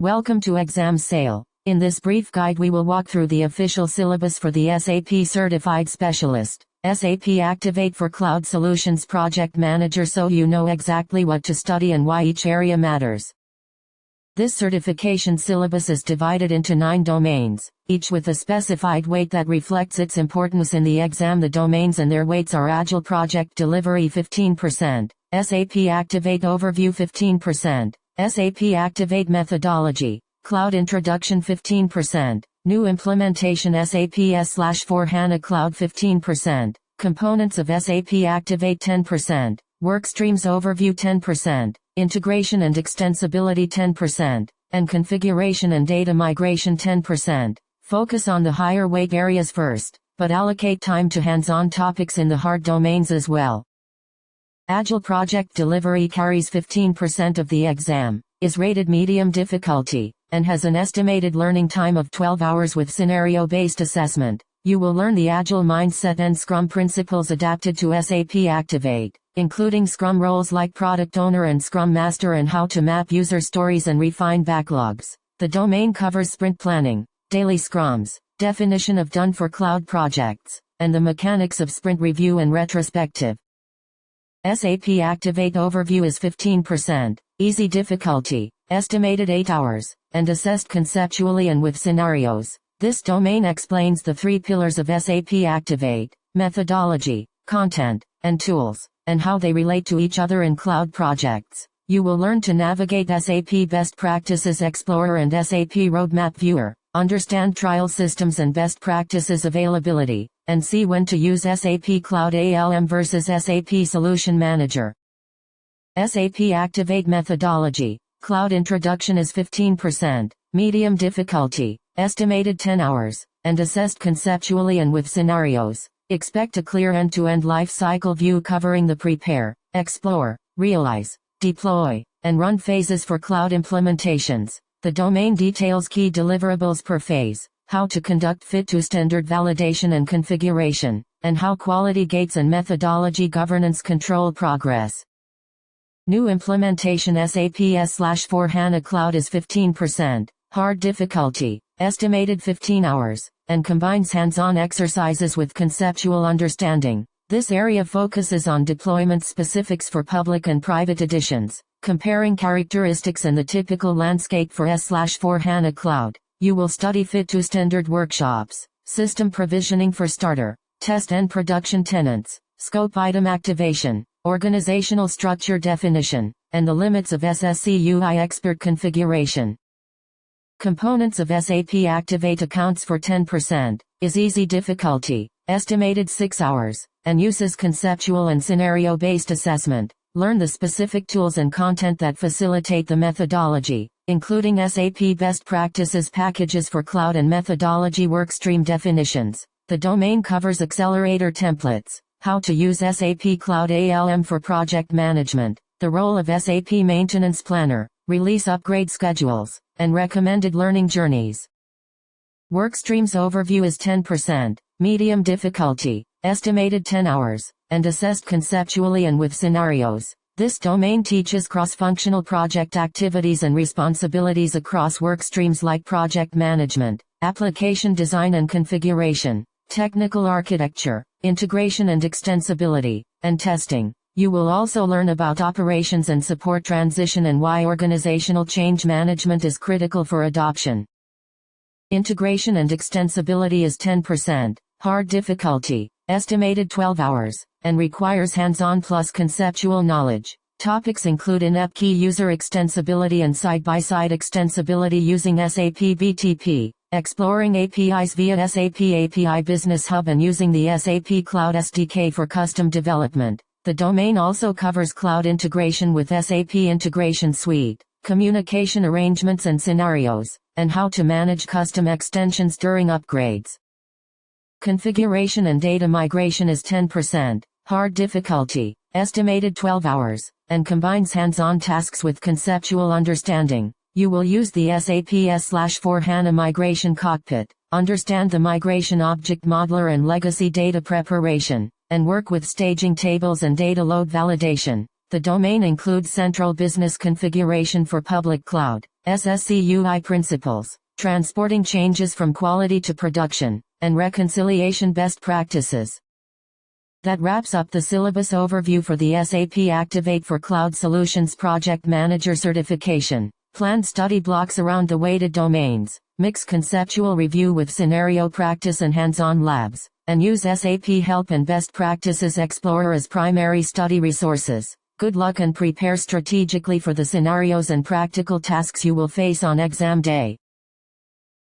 Welcome to Exam Sale. In this brief guide we will walk through the official syllabus for the SAP Certified Specialist, SAP Activate for Cloud Solutions Project Manager, so you know exactly what to study and why each area matters. This certification syllabus is divided into 9 domains, each with a specified weight that reflects its importance in the exam. The domains and their weights are Agile Project Delivery 15%, SAP Activate Overview 15%, SAP Activate Methodology, Cloud Introduction 15%, New Implementation SAP S/4HANA Cloud 15%, Components of SAP Activate 10%, Workstreams Overview 10%, Integration and Extensibility 10%, and Configuration and Data Migration 10%. Focus on the higher weight areas first, but allocate time to hands-on topics in the hard domains as well. Agile Project Delivery carries 15% of the exam, is rated medium difficulty, and has an estimated learning time of 12 hours with scenario-based assessment. You will learn the Agile mindset and Scrum principles adapted to SAP Activate, including Scrum roles like Product Owner and Scrum Master, and how to map user stories and refine backlogs. The domain covers sprint planning, daily scrums, definition of done for cloud projects, and the mechanics of sprint review and retrospective. SAP Activate Overview is 15%, easy difficulty, estimated 8 hours, and assessed conceptually and with scenarios. This domain explains the 3 pillars of SAP Activate: methodology, content, and tools, and how they relate to each other in cloud projects. You will learn to navigate SAP Best Practices Explorer and SAP Roadmap Viewer, understand trial systems and best practices availability, and see when to use SAP Cloud ALM versus SAP Solution Manager. SAP Activate Methodology, Cloud Introduction is 15%, medium difficulty, estimated 10 hours, and assessed conceptually and with scenarios. Expect a clear end-to-end life cycle view covering the prepare, explore, realize, deploy, and run phases for cloud implementations. The domain details key deliverables per phase, how to conduct fit-to-standard validation and configuration, and how quality gates and methodology governance control progress. New Implementation SAP S/4HANA Cloud is 15%, hard difficulty, estimated 15 hours, and combines hands-on exercises with conceptual understanding. This area focuses on deployment specifics for public and private editions, comparing characteristics and the typical landscape for S/4HANA Cloud. You will study fit-to-standard workshops, system provisioning for starter, test and production tenants, scope item activation, organizational structure definition, and the limits of SSCUI expert configuration. Components of SAP Activate accounts for 10%, is easy difficulty, estimated 6 hours, and uses conceptual and scenario-based assessment. Learn the specific tools and content that facilitate the methodology, including SAP Best Practices packages for cloud and methodology workstream definitions. The domain covers accelerator templates, how to use SAP Cloud ALM for project management, the role of SAP Maintenance Planner, release upgrade schedules, and recommended learning journeys. Workstreams Overview is 10%, medium difficulty, estimated 10 hours, and assessed conceptually and with scenarios. This domain teaches cross-functional project activities and responsibilities across workstreams like project management, application design and configuration, technical architecture, integration and extensibility, and testing. You will also learn about operations and support transition and why organizational change management is critical for adoption. Integration and extensibility is 10%, hard difficulty, estimated 12 hours, and requires hands-on plus conceptual knowledge. Topics include in-app key user extensibility and side-by-side extensibility using SAP BTP, exploring APIs via SAP API Business Hub, and using the SAP Cloud SDK for custom development. The domain also covers cloud integration with SAP Integration Suite, communication arrangements and scenarios, and how to manage custom extensions during upgrades. Configuration and data migration is 10%, hard difficulty, estimated 12 hours, and combines hands-on tasks with conceptual understanding. You will use the SAP S/4HANA Migration Cockpit, understand the migration object modeler and legacy data preparation, and work with staging tables and data load validation. The domain includes central business configuration for public cloud, SSCUI principles, transporting changes from quality to production, and reconciliation best practices. That wraps up the syllabus overview for the SAP Activate for Cloud Solutions Project Manager certification. Plan study blocks around the weighted domains, mix conceptual review with scenario practice and hands-on labs, and use SAP Help and Best Practices Explorer as primary study resources. Good luck and prepare strategically for the scenarios and practical tasks you will face on exam day.